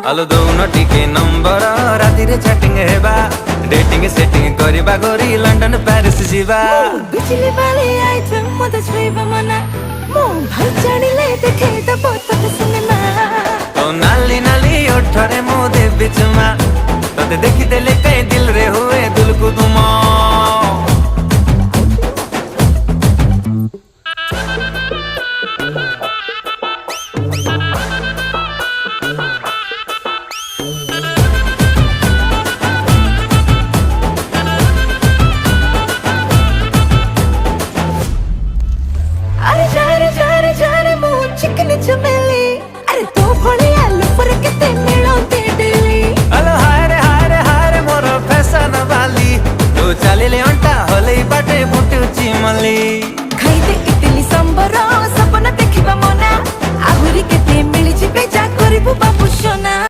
आलो दौन टिके नंबर राति रे चैटिंग हेबा डेटिंग सेटिंग करबा गोरी लंडन पेरिस जीवा बिजली वाली आइटम मत छुइबा मना मो भल जानिले देखे त बहुत सिनेमा तो नाली नाली ओठरे मो दे बिचमा तते देखि देले कई दिल रे हुए दुल को तुमा